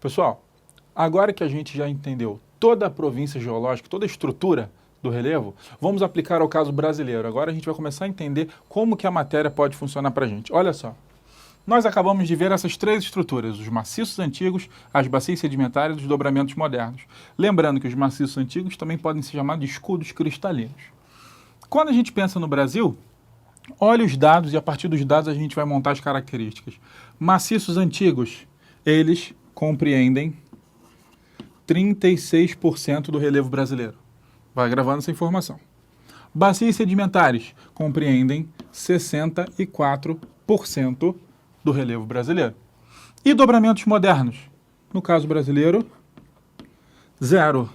Pessoal, agora que a gente já entendeu toda a província geológica, toda a estrutura do relevo, vamos aplicar ao caso brasileiro. Agora a gente vai começar a entender como que a matéria pode funcionar para a gente. Olha só, nós acabamos de ver essas três estruturas, os maciços antigos, as bacias sedimentares e os dobramentos modernos. Lembrando que os maciços antigos também podem ser chamados de escudos cristalinos. Quando a gente pensa no Brasil, olha os dados e a partir dos dados a gente vai montar as características. Maciços antigos, eles compreendem 36% do relevo brasileiro. Vai gravando essa informação. Bacias sedimentares compreendem 64% do relevo brasileiro. E dobramentos modernos? No caso brasileiro, 0%.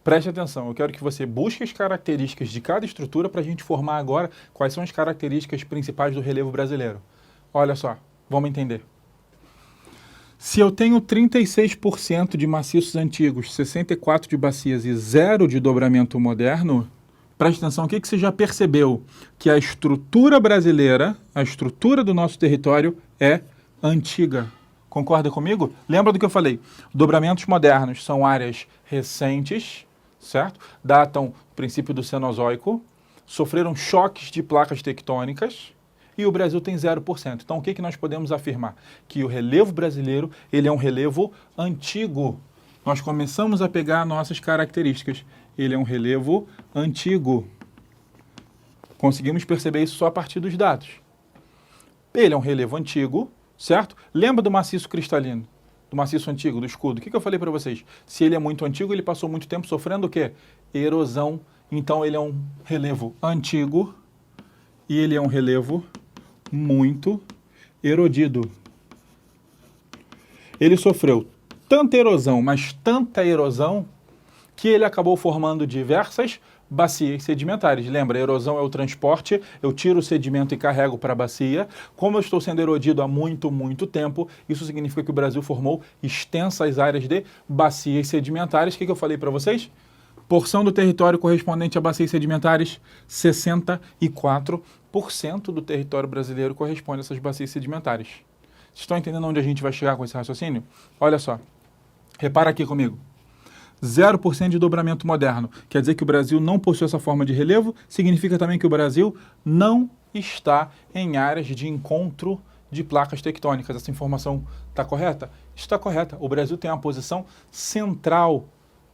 Preste atenção, eu quero que você busque as características de cada estrutura para a gente formar agora quais são as características principais do relevo brasileiro. Olha só, vamos entender. Se eu tenho 36% de maciços antigos, 64% de bacias e 0% de dobramento moderno, preste atenção, o que você já percebeu? Que a estrutura brasileira, a estrutura do nosso território é antiga. Concorda comigo? Lembra do que eu falei? Dobramentos modernos são áreas recentes, certo? Datam do princípio do Cenozoico, sofreram choques de placas tectônicas e o Brasil tem 0%. Então, o que nós podemos afirmar? Que o relevo brasileiro ele é um relevo antigo. Nós começamos a pegar nossas características. Ele é um relevo antigo. Conseguimos perceber isso só a partir dos dados. Ele é um relevo antigo, certo? Lembra do maciço cristalino? Do maciço antigo, do escudo. O que eu falei para vocês? Se ele é muito antigo, ele passou muito tempo sofrendo o quê? Erosão. Então, ele é um relevo antigo e ele é um relevo muito erodido. Ele sofreu tanta erosão, mas tanta erosão, que ele acabou formando diversas bacias sedimentares. Lembra, a erosão é o transporte, eu tiro o sedimento e carrego para a bacia. Como eu estou sendo erodido há muito tempo, isso significa que o Brasil formou extensas áreas de bacias sedimentares. O que eu falei para vocês? Porção do território correspondente a bacias sedimentares, 64% do território brasileiro corresponde a essas bacias sedimentares. Vocês estão entendendo onde a gente vai chegar com esse raciocínio? Olha só, repara aqui comigo. 0% de dobramento moderno. Quer dizer que o Brasil não possui essa forma de relevo, significa também que o Brasil não está em áreas de encontro de placas tectônicas. Essa informação está correta? Está correta. O Brasil tem uma posição central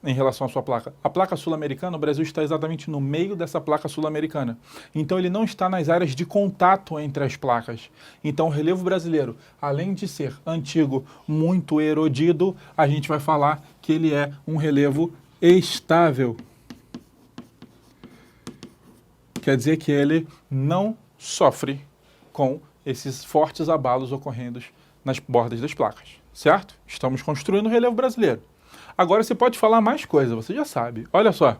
em relação à sua placa. A placa sul-americana, o Brasil está exatamente no meio dessa placa sul-americana. Então, ele não está nas áreas de contato entre as placas. Então, o relevo brasileiro, além de ser antigo, muito erodido, a gente vai falar que ele é um relevo estável. Quer dizer que ele não sofre com esses fortes abalos ocorrendo nas bordas das placas, certo? Estamos construindo o relevo brasileiro. Agora você pode falar mais coisa, você já sabe. Olha só,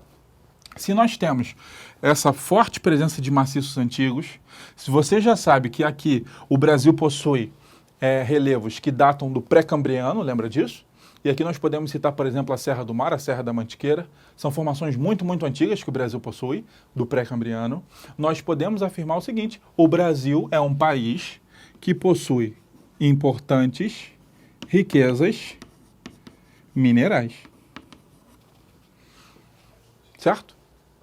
se nós temos essa forte presença de maciços antigos, se você já sabe que aqui o Brasil possui relevos que datam do pré-cambriano, lembra disso? E aqui nós podemos citar, por exemplo, a Serra do Mar, a Serra da Mantiqueira. São formações muito antigas que o Brasil possui, do pré-cambriano. Nós podemos afirmar o seguinte, o Brasil é um país que possui importantes riquezas minerais. Certo?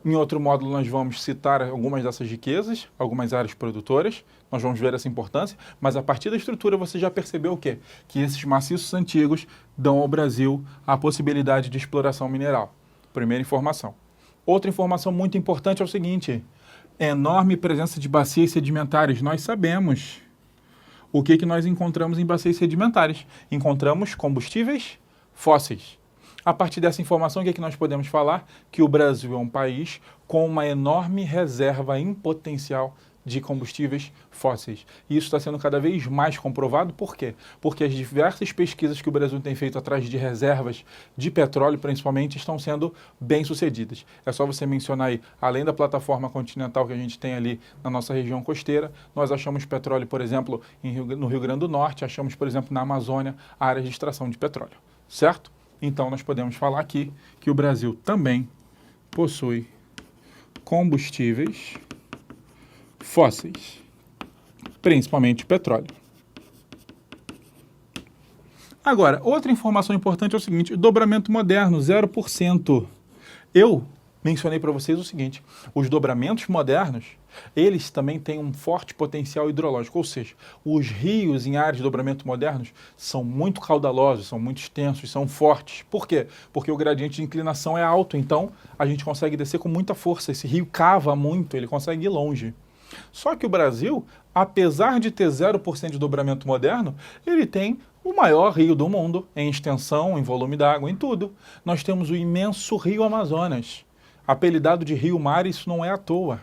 Em outro módulo nós vamos citar algumas dessas riquezas, algumas áreas produtoras, nós vamos ver essa importância, mas a partir da estrutura você já percebeu o quê? Que esses maciços antigos dão ao Brasil a possibilidade de exploração mineral. Primeira informação. Outra informação muito importante é o seguinte, enorme presença de bacias sedimentares. Nós sabemos o que nós encontramos em bacias sedimentares. Encontramos combustíveis fósseis. A partir dessa informação, o que nós podemos falar? Que o Brasil é um país com uma enorme reserva em potencial de combustíveis fósseis. E isso está sendo cada vez mais comprovado. Por quê? Porque as diversas pesquisas que o Brasil tem feito atrás de reservas de petróleo, principalmente, estão sendo bem-sucedidas. É só você mencionar aí, além da plataforma continental que a gente tem ali na nossa região costeira, nós achamos petróleo, por exemplo, no Rio Grande do Norte, achamos, por exemplo, na Amazônia, áreas de extração de petróleo. Certo? Então, nós podemos falar aqui que o Brasil também possui combustíveis fósseis, principalmente petróleo. Agora, outra informação importante é o seguinte, dobramento moderno, 0%. Eu mencionei para vocês o seguinte, os dobramentos modernos, eles também têm um forte potencial hidrológico, ou seja, os rios em áreas de dobramento modernos são muito caudalosos, são muito extensos, são fortes. Por quê? Porque o gradiente de inclinação é alto, então a gente consegue descer com muita força. Esse rio cava muito, ele consegue ir longe. Só que o Brasil, apesar de ter 0% de dobramento moderno, ele tem o maior rio do mundo em extensão, em volume d'água, em tudo. Nós temos o imenso rio Amazonas, apelidado de Rio-Mar, isso não é à toa.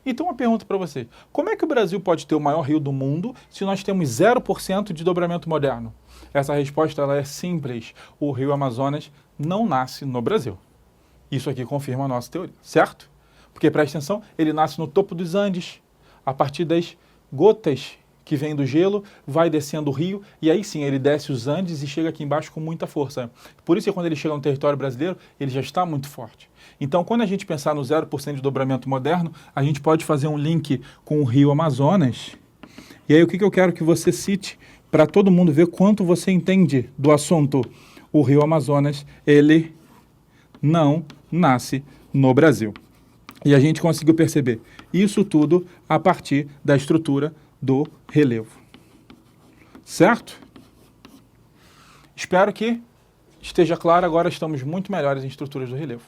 Então, uma pergunta para você. Como é que o Brasil pode ter o maior rio do mundo se nós temos 0% de dobramento moderno? Essa resposta ela é simples. O rio Amazonas não nasce no Brasil. Isso aqui confirma a nossa teoria, certo? Porque, presta atenção, ele nasce no topo dos Andes, a partir das gotas que vêm do gelo, vai descendo o rio, e aí sim, ele desce os Andes e chega aqui embaixo com muita força. Por isso que quando ele chega no território brasileiro, ele já está muito forte. Então, quando a gente pensar no 0% de dobramento moderno, a gente pode fazer um link com o rio Amazonas. E aí, o que eu quero que você cite para todo mundo ver quanto você entende do assunto? O rio Amazonas, ele não nasce no Brasil. E a gente conseguiu perceber isso tudo a partir da estrutura do relevo. Certo? Espero que esteja claro, agora estamos muito melhores em estruturas do relevo.